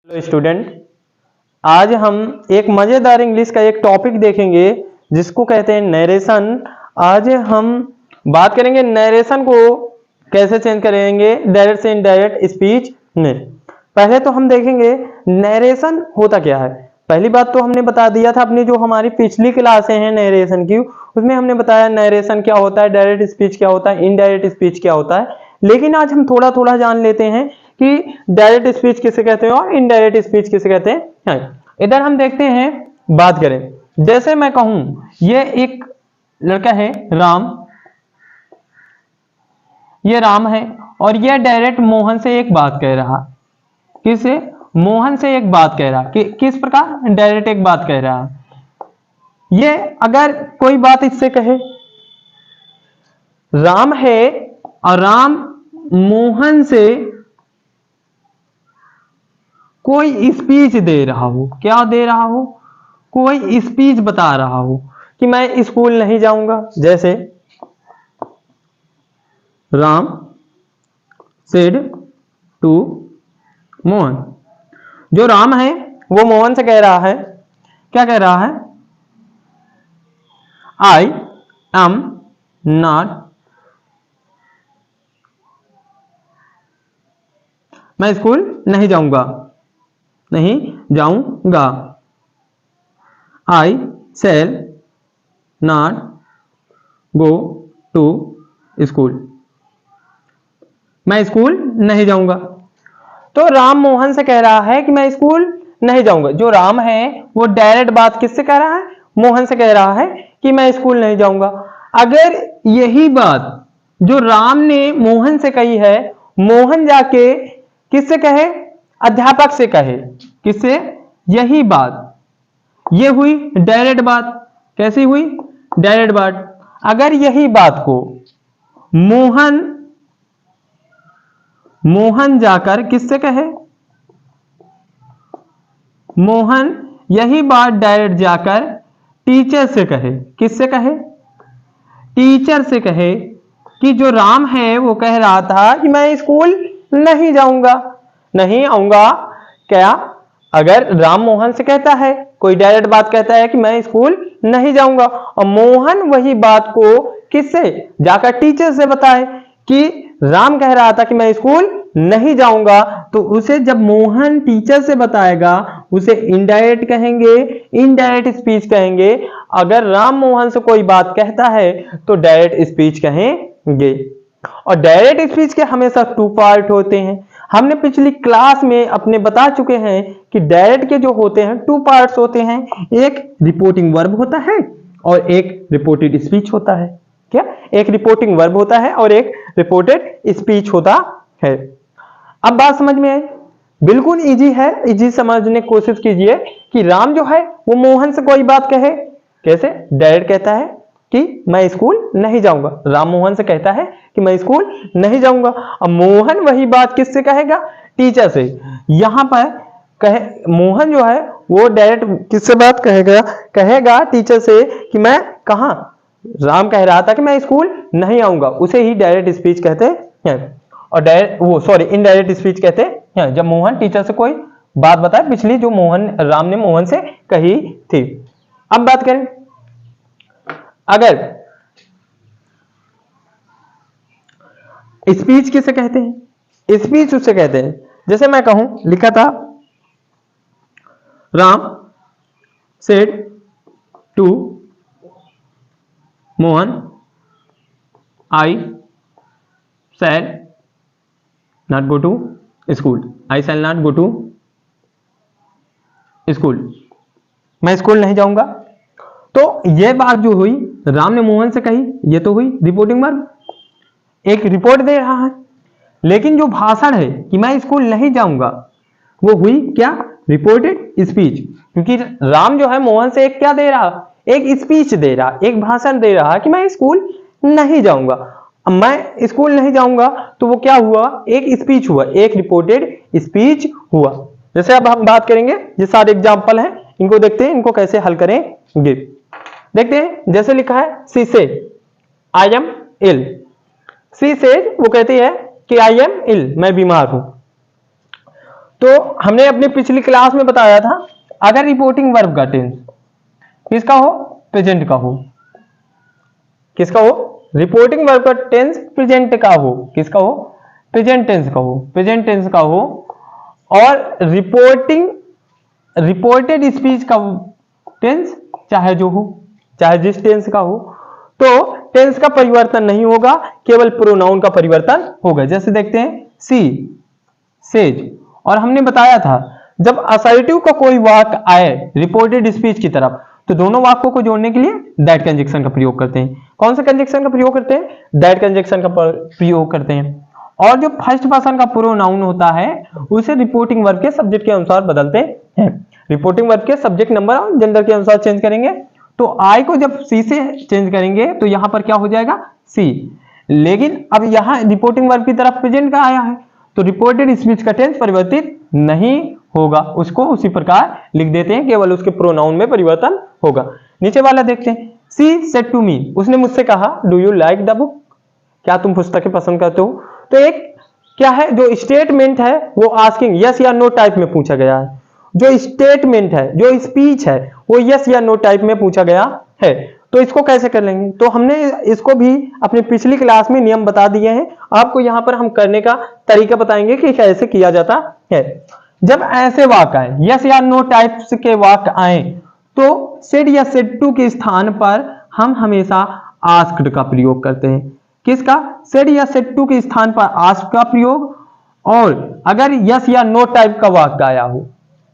Hello student, आज हम एक मजेदार इंग्लिश का एक टॉपिक देखेंगे जिसको कहते हैं नरेशन। आज हम बात करेंगे नरेशन को कैसे चेंज करेंगे डायरेक्ट से इनडायरेक्ट स्पीच में। पहले तो हम देखेंगे नरेशन होता क्या है। पहली बात तो हमने बता दिया था अपनी जो हमारी पिछली क्लासें हैं नरेशन की, उसमें हमने बताया नरेशन क्या होता है, डायरेक्ट स्पीच क्या होता है, इनडायरेक्ट स्पीच क्या होता है। लेकिन आज हम थोड़ा थोड़ा जान लेते हैं कि डायरेक्ट स्पीच किसे कहते हैं और इनडायरेक्ट स्पीच किसे कहते हैं। इधर हम देखते हैं, बात करें, जैसे मैं कहूं ये एक लड़का है राम, ये राम है और ये डायरेक्ट मोहन से एक बात कह रहा। किसे? मोहन से एक बात कह रहा। किस प्रकार? डायरेक्ट एक बात कह रहा। ये अगर कोई बात इससे कहे, राम है और राम मोहन से कोई स्पीच दे रहा हो। क्या दे रहा हो? कोई स्पीच बता रहा हो कि मैं स्कूल नहीं जाऊंगा। जैसे राम सेड टू मोहन, जो राम है वो मोहन से कह रहा है, क्या कह रहा है? आई एम नॉट, मैं स्कूल नहीं जाऊंगा, नहीं जाऊंगा। I shall not go to school, मैं स्कूल नहीं जाऊंगा। तो राम मोहन से कह रहा है कि मैं स्कूल नहीं जाऊंगा। जो राम है वो डायरेक्ट बात किससे कह रहा है? मोहन से कह रहा है कि मैं स्कूल नहीं जाऊंगा। अगर यही बात जो राम ने मोहन से कही है, मोहन जाके किससे कहे? अध्यापक से कहे। किससे? यही बात, ये हुई डायरेक्ट बात। कैसी हुई? डायरेक्ट बात। अगर यही बात को मोहन जाकर किससे कहे? मोहन यही बात डायरेक्ट जाकर टीचर से कहे। किससे कहे? टीचर से कहे कि जो राम है वो कह रहा था कि मैं स्कूल नहीं जाऊंगा, नहीं आऊंगा। क्या? अगर राम मोहन से कहता है, कोई डायरेक्ट बात कहता है कि मैं स्कूल नहीं जाऊंगा, और मोहन वही बात को किससे जाकर टीचर से बताए कि राम कह रहा था कि मैं स्कूल नहीं जाऊंगा, तो उसे जब मोहन टीचर से बताएगा उसे इनडायरेक्ट कहेंगे, इनडायरेक्ट स्पीच कहेंगे। अगर राम मोहन से कोई बात कहता है तो डायरेक्ट स्पीच कहेंगे। और डायरेक्ट स्पीच के हमेशा टू पार्ट होते हैं। हमने पिछली क्लास में अपने बता चुके हैं कि डायरेक्ट के जो होते हैं टू पार्ट्स होते हैं, एक रिपोर्टिंग वर्ब होता है और एक रिपोर्टेड स्पीच होता है। क्या? एक रिपोर्टिंग वर्ब होता है और एक रिपोर्टेड स्पीच होता है। अब बात समझ में आई? बिल्कुल इजी है, इजी समझने की कोशिश कीजिए कि राम जो है वो मोहन से कोई बात कहे, कैसे? डायरेक्ट कहता है कि मैं स्कूल नहीं जाऊंगा। राम मोहन से कहता है कि मैं स्कूल नहीं जाऊंगा, अब मोहन वही बात किससे कहेगा? टीचर से। यहां पर कहे मोहन जो है वो डायरेक्ट किससे बात कहेगा? कहेगा टीचर से कि मैं कहां, राम कह रहा था कि मैं स्कूल नहीं आऊंगा, उसे ही डायरेक्ट स्पीच कहते हैं। और इनडायरेक्ट स्पीच कहते हैं जब मोहन टीचर से कोई बात बताए, पिछली जो राम ने मोहन से कही थी। अब बात करें, अगर स्पीच किसे कहते हैं? स्पीच उससे कहते हैं, जैसे मैं कहूं, लिखा था Ram said to Mohan I shall not go to school, I shall not go to school, मैं स्कूल नहीं जाऊंगा। तो यह बात जो हुई राम ने मोहन से कही, ये तो हुई रिपोर्टिंग वर्ब, एक रिपोर्ट दे रहा है। लेकिन जो भाषण है कि मैं स्कूल नहीं जाऊंगा, वो हुई क्या? Reported speech. क्योंकि राम जो है मोहन से एक क्या दे रहा? एक स्पीच दे रहा, एक भाषण दे रहा कि मैं स्कूल नहीं जाऊंगा। अब मैं स्कूल नहीं जाऊंगा तो वो क्या हुआ? एक स्पीच हुआ, एक रिपोर्टेड स्पीच हुआ। जैसे अब हम बात करेंगे, ये सारे एग्जाम्पल हैं, इनको देखते हैं इनको कैसे हल करेंगे। देखते हैं, जैसे लिखा है सी से I am ill. She said, वो कहती है कि आई एम इल, मैं बीमार हूं। तो हमने अपनी पिछली क्लास में बताया था, अगर रिपोर्टिंग वर्ब का टेंस किसका हो, प्रेजेंट का हो, किसका हो, रिपोर्टिंग वर्ब का टेंस प्रेजेंट का हो, किसका हो, प्रेजेंट टेंस का हो, प्रेजेंट टेंस का हो, और रिपोर्टेड स्पीच का टेंस चाहे जो हो, चाहे जिस टेंस का हो, तो टेंस का परिवर्तन नहीं होगा, केवल प्रोनाउन का परिवर्तन होगा। जैसे देखते हैं सी, सेज, और हमने बताया था जब असर्टिव का कोई वाक्य आए रिपोर्टेड स्पीच की तरफ, तो दोनों वाक्यों को जोड़ने के लिए दैट कंजक्शन का प्रयोग करते हैं। कौन सा कंजक्शन का प्रयोग करते हैं, दैट कंजक्शन का प्रयोग करते हैं। और जो फर्स्ट पर्सन का प्रोनाउन होता है उसे रिपोर्टिंग वर्ब के सब्जेक्ट के अनुसार बदलते हैं। रिपोर्टिंग वर्ब के सब्जेक्ट नंबर और जेंडर के अनुसार चेंज करेंगे। तो आई को जब सी से चेंज करेंगे तो यहां पर क्या हो जाएगा, सी। लेकिन अब यहां रिपोर्टिंग वर्ब की तरफ प्रेजेंट का आया है, तो रिपोर्टेड स्पीच का टेंस परिवर्तित नहीं होगा, उसको उसी प्रकार लिख देते हैं, केवल उसके प्रोनाउन में परिवर्तन होगा। नीचे वाला देखते हैं, सी सेड टू मी, उसने मुझसे कहा do you like the book, क्या तुम पुस्तकें पसंद करते हो। तो एक क्या है, जो स्टेटमेंट है वो आस्किंग यस या नो टाइप में पूछा गया है। जो स्टेटमेंट है, जो स्पीच है, वो यस या नो टाइप में पूछा गया है। तो इसको कैसे कर लेंगे, तो हमने इसको भी अपनी पिछली क्लास में नियम बता दिए हैं, आपको यहां पर हम करने का तरीका बताएंगे कि कैसे किया जाता है। जब ऐसे वाक्य आए, यस या नो टाइप्स के वाक्य आए, तो सेड या सेड टू के स्थान पर हम हमेशा आस्क्ड का प्रयोग करते हैं। किसका, सेड या सेड टू के स्थान पर आस्क का प्रयोग। और अगर यस या नो टाइप का वाक्य आया हो,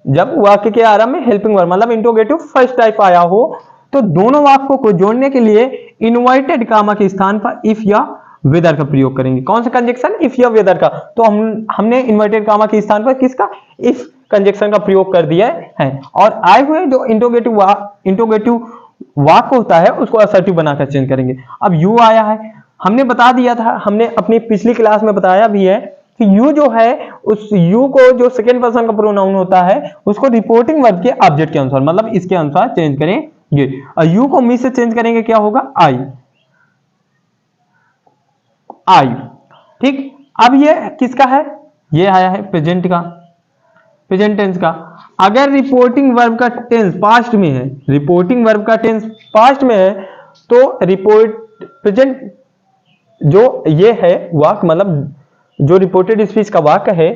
जब वाक्य के आरंभ में हेल्पिंग वर्ब मतलब इंट्रोगेटिव फर्स्ट टाइप आया हो, तो दोनों वाक्यों को जोड़ने के लिए इनवर्टेड कामा के स्थान पर इफ या वेदर का प्रयोग करेंगे। कौन सा कंजक्शन, इफ या वेदर का। तो हमने इनवर्टेड कामा के स्थान पर किसका, इफ कंजक्शन का प्रयोग कर दिया है। और आए हुए जो इंट्रोगेटिव वाक्य होता है उसको असर्टिव बनाकर चेंज करेंगे। अब यू आया है, हमने बता दिया था, हमने अपनी पिछली क्लास में बताया भी है कि यू जो है, उस यू को जो सेकेंड पर्सन का प्रोनाउन होता है उसको रिपोर्टिंग वर्ब के ऑब्जेक्ट के अनुसार मतलब इसके अनुसार चेंज करेंगे। और यू को मी से चेंज करेंगे, क्या होगा, आई, आई। ठीक, अब ये किसका है, ये आया है प्रेजेंट का, प्रेजेंट टेंस का। अगर रिपोर्टिंग वर्ब का टेंस पास्ट में है, रिपोर्टिंग वर्ब का टेंस पास्ट में है, तो रिपोर्ट प्रेजेंट जो ये है वाक्य मतलब जो रिपोर्टेड स्पीच का वाक्य है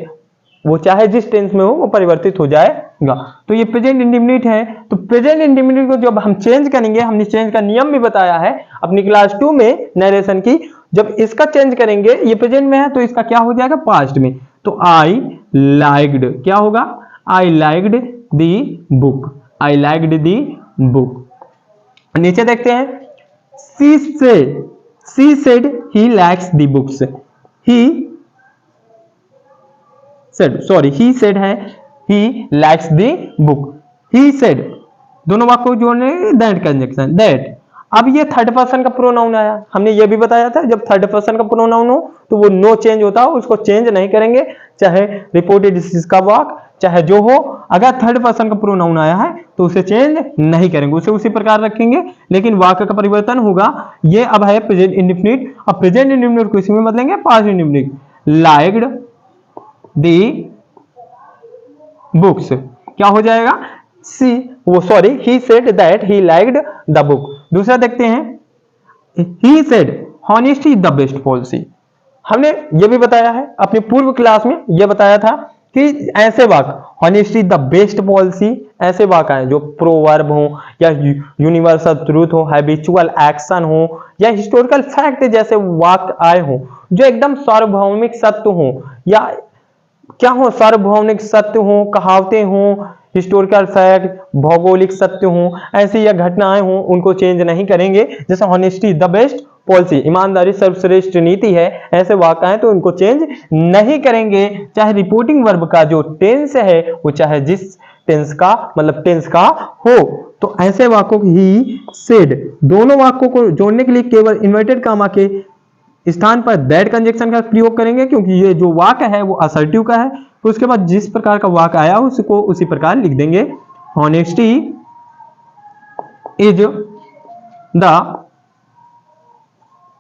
वो चाहे जिस टेंस में हो वो परिवर्तित हो जाएगा। तो ये प्रेजेंट इंडेफिनिट है। तो प्रेजेंट इंडेफिनिट को जब हम चेंज करेंगे, हमने चेंज का नियम भी बताया है अपनी क्लास 2 में नरेशन की, जब इसका चेंज करेंगे, ये प्रेजेंट में है तो इसका क्या हो जाएगा, पास्ट में। तो आई लाइक्ड, क्या होगा, I liked the book, I liked the book. नीचे देखते हैं, she said he likes the books, he said है he likes the book, he said, दोनों वाक्य को जोड़ने दैट कंजक्शन, दैट। अब ये थर्ड पर्सन का प्रोनाउन आया, हमने ये भी बताया था जब थर्ड पर्सन का प्रोनाउन हो तो वो नो चेंज होता है, उसको चेंज नहीं करेंगे, चाहे रिपोर्टेड का वाक्य चाहे जो हो। अगर थर्ड पर्सन का प्रोनाउन आया है तो उसे चेंज नहीं करेंगे, उसे उसी प्रकार रखेंगे, लेकिन वाक्य का परिवर्तन होगा। ये अब है प्रेजेंट इंडेफिनिट। अब प्रेजेंट इंडेफिनिट को इसमें बदलेंगे पास्ट इंडेफिनिट, लाइक्ड दी बुक्स, क्या हो जाएगा, he said that he liked the book. दूसरा देखते हैं, he said honesty is the best policy. हमने ये भी बताया है अपनी पूर्व क्लास में, ये बताया था कि ऐसे वाक्य हॉनेस्टी द बेस्ट पॉलिसी, ऐसे वाक्य हैं जो प्रोवर्ब हो या यूनिवर्सल ट्रूथ हो, हैबिचुअल एक्शन हो या हिस्टोरिकल फैक्ट जैसे वाक्य आए हो जो एकदम सार्वभौमिक सत्य हो या क्या हो, सार्वभौमिक सत्य हो, कहावतें हो, हिस्टोरिकल फैक्ट, भौगोलिक सत्य हो, ऐसी या घटनाएं हो, उनको चेंज नहीं करेंगे। जैसे हॉनेस्टी द बेस्ट पॉलिसी, ईमानदारी सर्वश्रेष्ठ नीति है, ऐसे वाक्य हैं तो उनको चेंज नहीं करेंगे। चाहे रिपोर्टिंग वर्ब का जो टेंस है वो चाहे जिस टेंस का मतलब टेंस का हो, तो ऐसे वाक्यों ही सेड, दोनों वाक्यों को जोड़ने के लिए केवल इन्वर्टेड कामा के स्थान पर दैट कंजक्शन का प्रयोग करेंगे, क्योंकि ये जो वाक्य है वो असर्टिव का है। तो उसके बाद जिस प्रकार का वाक्य आया उसको उसी प्रकार लिख देंगे, honesty is the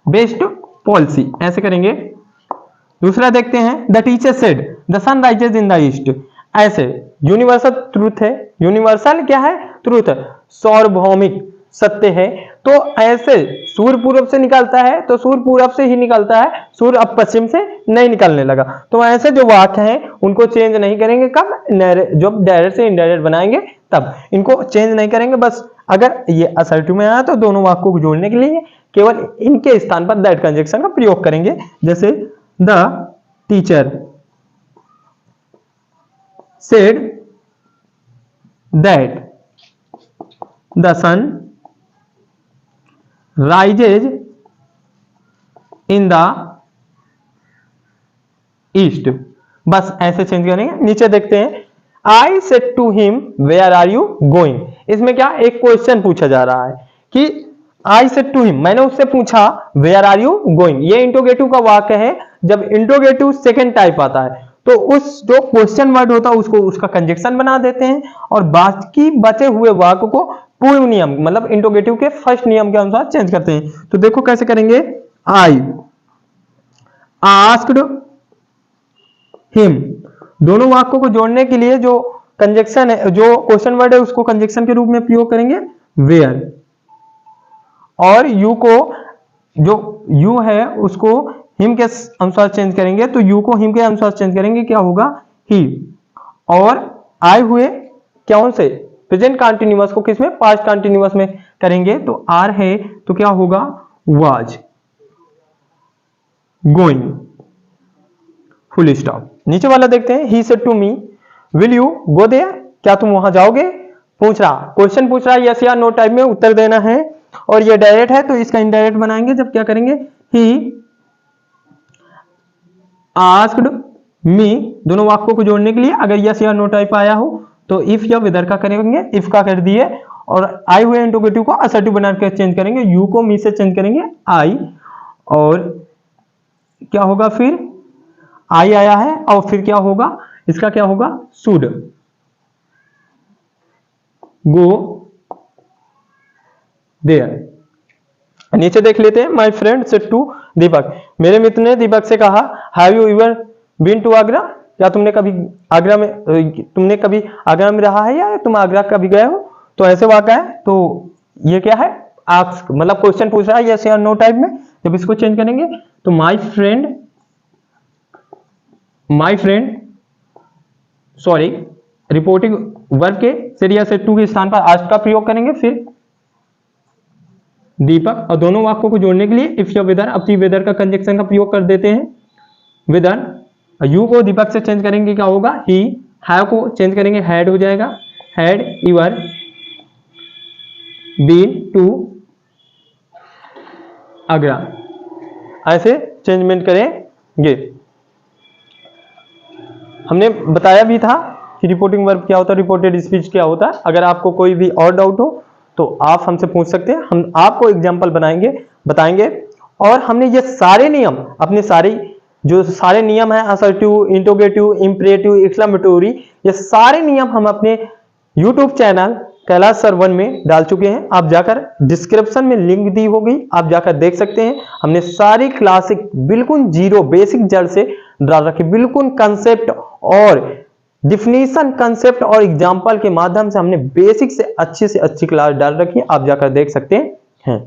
best policy, ऐसे करेंगे। दूसरा देखते हैं, the teacher said the sun rises in the east. ऐसे यूनिवर्सल ट्रूथ है, यूनिवर्सल क्या है, ट्रूथ है, सार्वभौमिक सत्य है। तो ऐसे सूर्य पूर्व से निकलता है तो सूर्य पूरब से ही निकलता है, सूर्य अब पश्चिम से नहीं निकलने लगा। तो ऐसे जो वाक्य हैं उनको चेंज नहीं करेंगे, कब, जब डायरेक्ट से इनडायरेक्ट बनाएंगे तब इनको चेंज नहीं करेंगे। बस अगर ये असर्टिव में आया तो दोनों वाक्यों को जोड़ने के लिए केवल इनके स्थान पर दैट कंजक्शन का प्रयोग करेंगे। जैसे the teacher said that the sun rises in the east। बस ऐसे चेंज करेंगे। नीचे देखते हैं, I said to him where are you going। इसमें क्या एक क्वेश्चन पूछा जा रहा है कि I said to him, मैंने उससे पूछा where are you going। ये इंट्रोगेटिव का वाक्य है। जब इंट्रोगेटिव सेकंड टाइप आता है तो उस जो क्वेश्चन वर्ड होता है उसको उसका कंजक्शन बना देते हैं और बाकी बचे हुए वाक्य को पूर्व नियम मतलब इंट्रोगेटिव के फर्स्ट नियम के अनुसार चेंज करते हैं। तो देखो कैसे करेंगे, आई आस्क्ड हिम, दोनों वाक्यों को जोड़ने के लिए जो कंजक्शन है, जो क्वेश्चन वर्ड है उसको कंजक्शन के रूप में प्रयोग करेंगे वेयर, और यू को, जो यू है उसको हिम के अनुसार चेंज करेंगे। तो यू को हिम के अनुसार चेंज करेंगे, क्या होगा, ही। और आए हुए क्या से प्रेजेंट कंटीन्यूअस को किसमें, पास्ट कंटीन्यूअस में करेंगे। तो आर है तो क्या होगा, वाज गोइंग, फुल स्टॉप। नीचे वाला देखते हैं, he said to me will you go there, क्या तुम वहां जाओगे, पूछ रहा, क्वेश्चन पूछ रहा है, यस या नो टाइप में उत्तर देना है। और ये डायरेक्ट है तो इसका इनडायरेक्ट बनाएंगे। जब क्या करेंगे, ही आस्क्ड मी, दोनों वाक्यों को जोड़ने के लिए अगर यस या नो टाइप आया हो तो इफ या विदर का करेंगे, इफ का कर दिए, और आई हुए इंट्रोगेटिव को असर्टिव बनाकर चेंज करेंगे, यू को मी से चेंज करेंगे आई, और क्या होगा फिर, आई आया है और फिर क्या होगा, इसका क्या होगा, शुड गो देयर। नीचे देख लेते हैं, my friend said to Deepak, मेरे मित्र ने दीपक से कहा, have you ever been to Agra, क्या तुमने कभी आगरा में, तुमने कभी आगरा में रहा है या तुम आगरा कभी गए हो। तो ऐसे वाक्य है। तो ये क्या है, आस्क मतलब क्वेश्चन पूछ रहा है यस या नो टाइप में। जब इसको चेंज करेंगे तो my friend sorry reporting verb के सेड या सेड टू के स्थान पर आस्क का प्रयोग करेंगे, फिर दीपक, और दोनों वाक्यों को जोड़ने के लिए इफ या विदर, अब वेदर का कंजक्शन का प्रयोग कर देते हैं। विदर, यू को दीपक से चेंज करेंगे, क्या होगा, ही, हैव को चेंज करेंगे, हैड हो जाएगा, had you been to Agra, ऐसे चेंजमेंट करेंगे। हमने बताया भी था कि रिपोर्टिंग वर्ब क्या होता है, रिपोर्टेड स्पीच क्या होता है। अगर आपको कोई भी और डाउट हो तो आप हमसे पूछ सकते हैं, हम आपको एग्जाम्पल बताएंगे। और हमने ये सारे नियम, अपने सारे नियम हैं, असर्टिव, इंट्रोगेटिव, इंपरेटिव, एक्सक्लेमेटोरी, ये सारे नियम हम अपने यूट्यूब चैनल कैलाश सर 1 में डाल चुके हैं। आप जाकर डिस्क्रिप्शन में लिंक दी होगी, आप जाकर देख सकते हैं। हमने सारी क्लासिक बिल्कुल जीरो बेसिक जड़ से डाल रखी, बिल्कुल कंसेप्ट और डिफिनीशन, कंसेप्ट और एग्जाम्पल के माध्यम से हमने बेसिक से अच्छी क्लास डाल रखी है, आप जाकर देख सकते हैं।